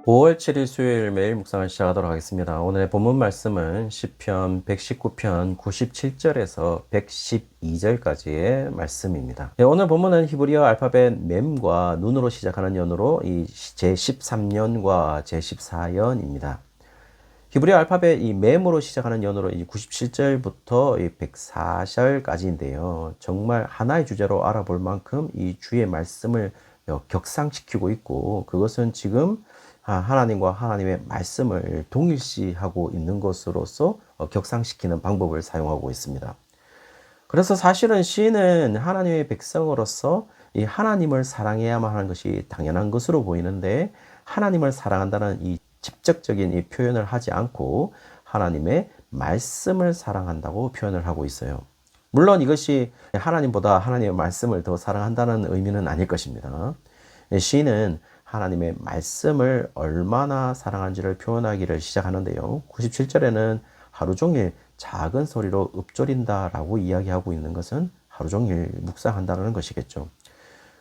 5월 7일 수요일 매일 묵상을 시작하도록 하겠습니다. 오늘의 본문 말씀은 시편 119편 97절에서 112절까지의 말씀입니다. 오늘 본문은 히브리어 알파벳 mem과 눈으로 시작하는 연으로 이 제13년과 제14년입니다. 히브리어 알파벳 이 mem으로 시작하는 연으로 97절부터 104절까지인데요. 정말 하나의 주제로 알아볼 만큼 이 주의 말씀을 격상시키고 있고, 그것은 지금 하나님과 하나님의 말씀을 동일시하고 있는 것으로서 격상시키는 방법을 사용하고 있습니다. 그래서 사실은 시인은 하나님의 백성으로서 이 하나님을 사랑해야만 하는 것이 당연한 것으로 보이는데, 하나님을 사랑한다는 이 직접적인 이 표현을 하지 않고 하나님의 말씀을 사랑한다고 표현을 하고 있어요. 물론 이것이 하나님보다 하나님의 말씀을 더 사랑한다는 의미는 아닐 것입니다. 시인은 하나님의 말씀을 얼마나 사랑한지를 표현하기를 시작하는데요. 97절에는 하루 종일 작은 소리로 읊조린다라고 이야기하고 있는 것은 하루 종일 묵상한다는 것이겠죠.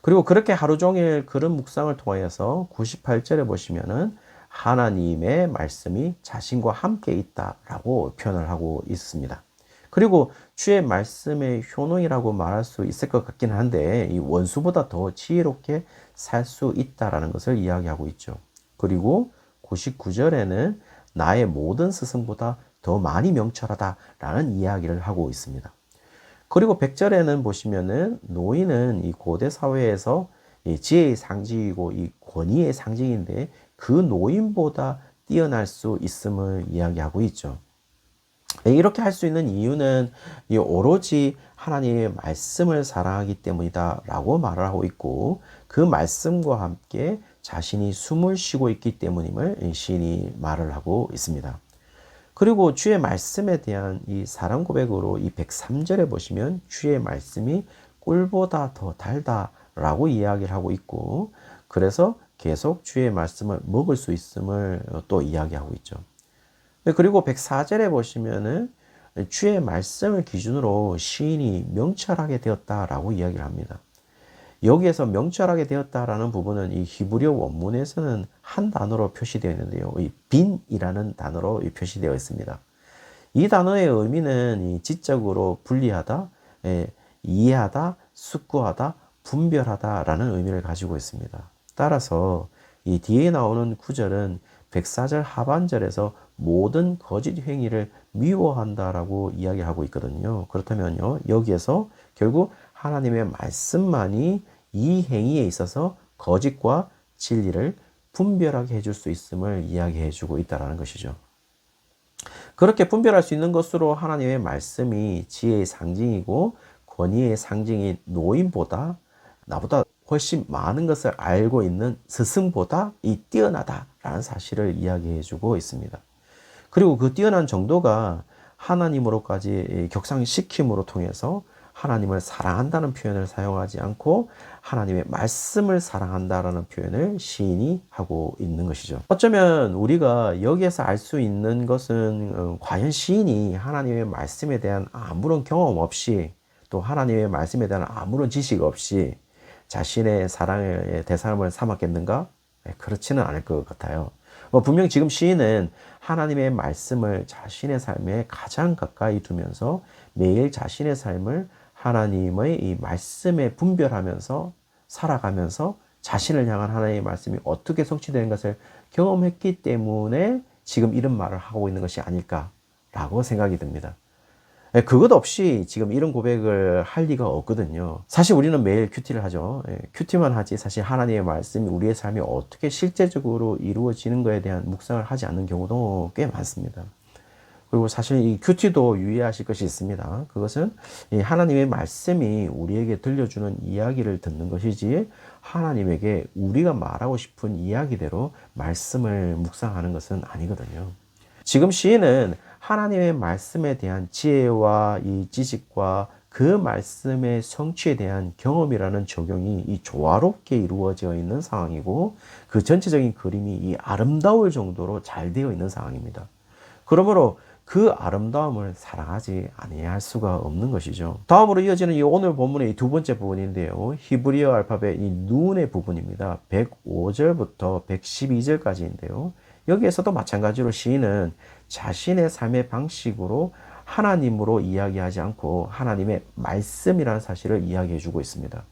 그리고 그렇게 하루 종일 그런 묵상을 통하여서 98절에 보시면은 하나님의 말씀이 자신과 함께 있다라고 표현을 하고 있습니다. 그리고 주의 말씀의 효능이라고 말할 수 있을 것 같긴 한데, 이 원수보다 더 지혜롭게 살 수 있다라는 것을 이야기하고 있죠. 그리고 99절에는 나의 모든 스승보다 더 많이 명철하다라는 이야기를 하고 있습니다. 그리고 100절에는 보시면은 노인은 이 고대 사회에서 이 지혜의 상징이고 이 권위의 상징인데, 그 노인보다 뛰어날 수 있음을 이야기하고 있죠. 이렇게 할 수 있는 이유는 이 오로지 하나님의 말씀을 사랑하기 때문이다 라고 말을 하고 있고, 그 말씀과 함께 자신이 숨을 쉬고 있기 때문임을 시인이 말을 하고 있습니다. 그리고 주의 말씀에 대한 이 사랑 고백으로 이 103절에 보시면 주의 말씀이 꿀보다 더 달다라고 이야기를 하고 있고, 그래서 계속 주의 말씀을 먹을 수 있음을 또 이야기하고 있죠. 그리고 104절에 보시면은 주의 말씀을 기준으로 시인이 명철하게 되었다라고 이야기를 합니다. 여기에서 명철하게 되었다라는 부분은 이 히브리어 원문에서는 한 단어로 표시되어 있는데요. 이 빈이라는 단어로 표시되어 있습니다. 이 단어의 의미는 이 지적으로 분리하다, 이해하다, 숙고하다, 분별하다라는 의미를 가지고 있습니다. 따라서 이 뒤에 나오는 구절은 104절 하반절에서 모든 거짓 행위를 미워한다라고 이야기하고 있거든요. 그렇다면요, 여기에서 결국 하나님의 말씀만이 이 행위에 있어서 거짓과 진리를 분별하게 해줄 수 있음을 이야기해 주고 있다는 것이죠. 그렇게 분별할 수 있는 것으로 하나님의 말씀이 지혜의 상징이고 권위의 상징인 노인보다, 나보다 훨씬 많은 것을 알고 있는 스승보다 이 뛰어나다라는 사실을 이야기해 주고 있습니다. 그리고 그 뛰어난 정도가 하나님으로까지 격상시킴으로 통해서 하나님을 사랑한다는 표현을 사용하지 않고 하나님의 말씀을 사랑한다라는 표현을 시인이 하고 있는 것이죠. 어쩌면 우리가 여기에서 알 수 있는 것은 과연 시인이 하나님의 말씀에 대한 아무런 경험 없이, 또 하나님의 말씀에 대한 아무런 지식 없이 자신의 사랑의 대상을 삼았겠는가? 그렇지는 않을 것 같아요. 분명 지금 시인은 하나님의 말씀을 자신의 삶에 가장 가까이 두면서 매일 자신의 삶을 하나님의 이 말씀에 분별하면서 살아가면서 자신을 향한 하나님의 말씀이 어떻게 성취되는 것을 경험했기 때문에 지금 이런 말을 하고 있는 것이 아닐까라고 생각이 듭니다. 그것 없이 지금 이런 고백을 할 리가 없거든요. 사실 우리는 매일 큐티를 하죠. 큐티만 하지 사실 하나님의 말씀이 우리의 삶에 어떻게 실제적으로 이루어지는 것에 대한 묵상을 하지 않는 경우도 꽤 많습니다. 그리고 사실 이 큐티도 유의하실 것이 있습니다. 그것은 이 하나님의 말씀이 우리에게 들려주는 이야기를 듣는 것이지, 하나님에게 우리가 말하고 싶은 이야기대로 말씀을 묵상하는 것은 아니거든요. 지금 시인은 하나님의 말씀에 대한 지혜와 이 지식과 그 말씀의 성취에 대한 경험이라는 적용이 이 조화롭게 이루어져 있는 상황이고, 그 전체적인 그림이 이 아름다울 정도로 잘 되어 있는 상황입니다. 그러므로 그 아름다움을 사랑하지 아니할 수가 없는 것이죠. 다음으로 이어지는 이 오늘 본문의 이 두 번째 부분인데요. 히브리어 알파벳 이 눈의 부분입니다. 105절부터 112절까지인데요. 여기에서도 마찬가지로 시인은 자신의 삶의 방식으로 하나님으로 이야기하지 않고 하나님의 말씀이라는 사실을 이야기해 주고 있습니다.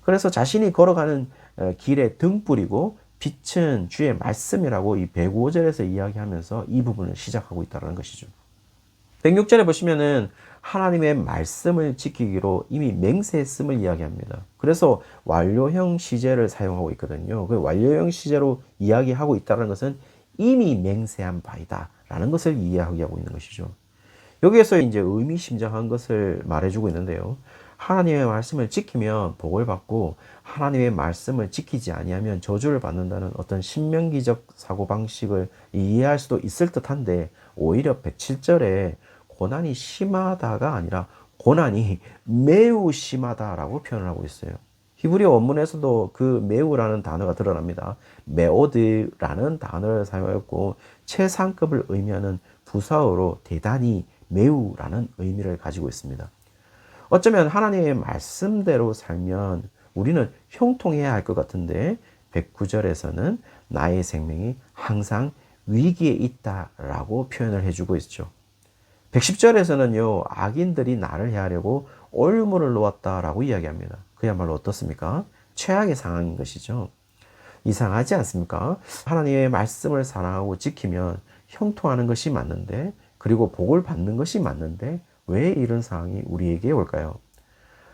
그래서 자신이 걸어가는 길에 등불이고 빛은 주의 말씀이라고 이 105절에서 이야기하면서 이 부분을 시작하고 있다는 것이죠. 106절에 보시면은 하나님의 말씀을 지키기로 이미 맹세했음을 이야기합니다. 그래서 완료형 시제를 사용하고 있거든요. 그 완료형 시제로 이야기하고 있다는 것은 이미 맹세한 바이다 라는 것을 이야기하고 있는 것이죠. 여기에서 이제 의미심장한 것을 말해주고 있는데요. 하나님의 말씀을 지키면 복을 받고 하나님의 말씀을 지키지 아니하면 저주를 받는다는 어떤 신명기적 사고방식을 이해할 수도 있을 듯한데 오히려 107절에 고난이 심하다가 아니라 고난이 매우 심하다라고 표현을 하고 있어요. 히브리어 원문에서도 그 매우라는 단어가 드러납니다. 메오드라는 단어를 사용했고 최상급을 의미하는 부사어로 대단히 매우라는 의미를 가지고 있습니다. 어쩌면 하나님의 말씀대로 살면 우리는 형통해야 할 것 같은데 109절에서는 나의 생명이 항상 위기에 있다라고 표현을 해주고 있죠. 110절에서는요, 악인들이 나를 해하려고 올무를 놓았다라고 이야기합니다. 그야말로 어떻습니까? 최악의 상황인 것이죠. 이상하지 않습니까? 하나님의 말씀을 사랑하고 지키면 형통하는 것이 맞는데, 그리고 복을 받는 것이 맞는데, 왜 이런 상황이 우리에게 올까요?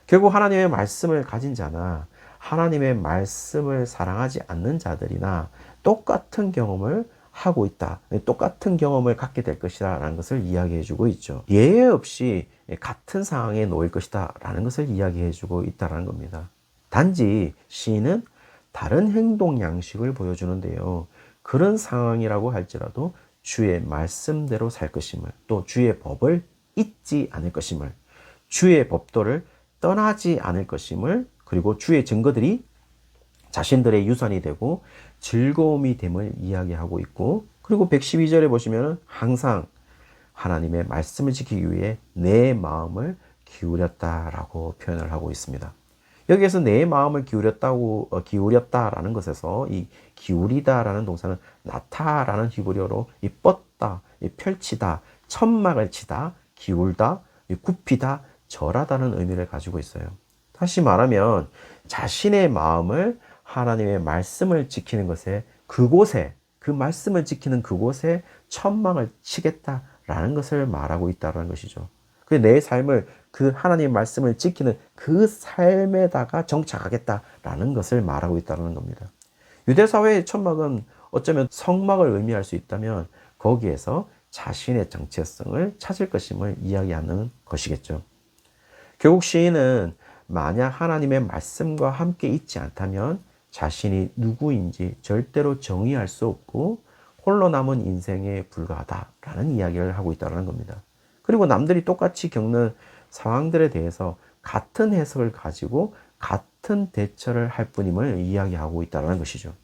결국 하나님의 말씀을 가진 자나 하나님의 말씀을 사랑하지 않는 자들이나 똑같은 경험을 하고 있다. 똑같은 경험을 갖게 될 것이다 라는 것을 이야기해 주고 있죠. 예외 없이 같은 상황에 놓일 것이다 라는 것을 이야기해 주고 있다는 겁니다. 단지 시인은 다른 행동 양식을 보여주는데요. 그런 상황이라고 할지라도 주의 말씀대로 살 것임을, 또 주의 법을 잊지 않을 것임을, 주의 법도를 떠나지 않을 것임을, 그리고 주의 증거들이 자신들의 유산이 되고 즐거움이 됨을 이야기하고 있고, 그리고 112절에 보시면 항상 하나님의 말씀을 지키기 위해 내 마음을 기울였다라고 표현을 하고 있습니다. 여기에서 내 마음을 기울였다라는 것에서 이 기울이다라는 동사는 나타라는 히브리어로 이 뻗다, 이 펼치다, 천막을 치다, 기울다, 굽히다, 절하다는 의미를 가지고 있어요. 다시 말하면 자신의 마음을 하나님의 말씀을 지키는 것에, 그곳에, 그 말씀을 지키는 그곳에 천막을 치겠다라는 것을 말하고 있다는 것이죠. 내 삶을 그 하나님의 말씀을 지키는 그 삶에다가 정착하겠다라는 것을 말하고 있다는 겁니다. 유대사회의 천막은 어쩌면 성막을 의미할 수 있다면 거기에서 자신의 정체성을 찾을 것임을 이야기하는 것이겠죠. 결국 시인은 만약 하나님의 말씀과 함께 있지 않다면 자신이 누구인지 절대로 정의할 수 없고 홀로 남은 인생에 불과하다라는 이야기를 하고 있다는 겁니다. 그리고 남들이 똑같이 겪는 상황들에 대해서 같은 해석을 가지고 같은 대처를 할 뿐임을 이야기하고 있다는 것이죠.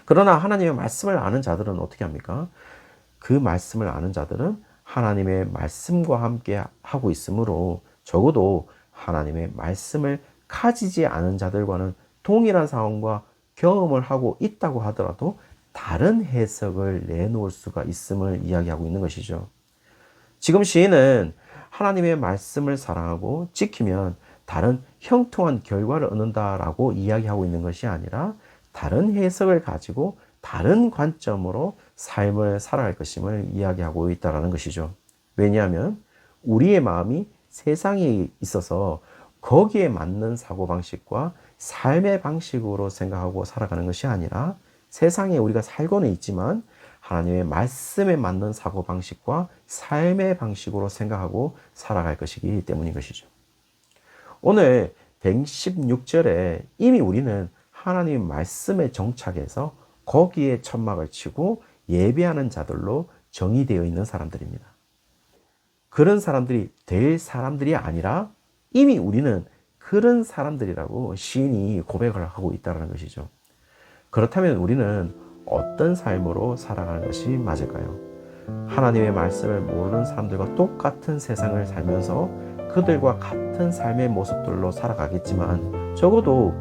그러나 하나님의 말씀을 아는 자들은 어떻게 합니까? 그 말씀을 아는 자들은 하나님의 말씀과 함께 하고 있으므로 적어도 하나님의 말씀을 가지지 않은 자들과는 동일한 상황과 경험을 하고 있다고 하더라도 다른 해석을 내놓을 수가 있음을 이야기하고 있는 것이죠. 지금 시인은 하나님의 말씀을 사랑하고 지키면 다른 형통한 결과를 얻는다라고 이야기하고 있는 것이 아니라 다른 해석을 가지고 다른 관점으로 삶을 살아갈 것임을 이야기하고 있다는 것이죠. 왜냐하면 우리의 마음이 세상에 있어서 거기에 맞는 사고방식과 삶의 방식으로 생각하고 살아가는 것이 아니라 세상에 우리가 살고는 있지만 하나님의 말씀에 맞는 사고방식과 삶의 방식으로 생각하고 살아갈 것이기 때문인 것이죠. 오늘 116절에 이미 우리는 하나님 말씀에 정착해서 거기에 천막을 치고 예배하는 자들로 정의되어 있는 사람들입니다. 그런 사람들이 될 사람들이 아니라 이미 우리는 그런 사람들이라고 시인이 고백을 하고 있다는 것이죠. 그렇다면 우리는 어떤 삶으로 살아가는 것이 맞을까요? 하나님의 말씀을 모르는 사람들과 똑같은 세상을 살면서 그들과 같은 삶의 모습들로 살아가겠지만 적어도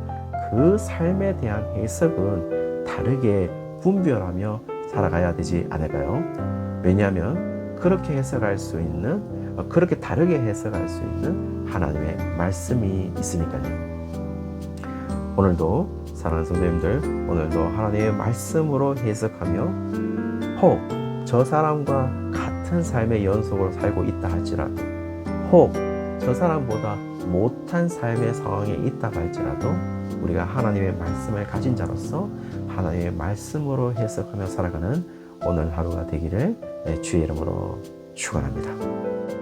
그 삶에 대한 해석은 다르게 분별하며 살아가야 되지 않을까요? 왜냐하면 그렇게 해석할 수 있는, 그렇게 다르게 해석할 수 있는 하나님의 말씀이 있으니까요. 오늘도 사랑하는 성도님들, 오늘도 하나님의 말씀으로 해석하며 혹 저 사람과 같은 삶의 연속으로 살고 있다 할지라도, 혹 저 사람보다 못한 삶의 상황에 있다고 할지라도 우리가 하나님의 말씀을 가진 자로서 하나님의 말씀으로 해석하며 살아가는 오늘 하루가 되기를 주의 이름으로 축원합니다.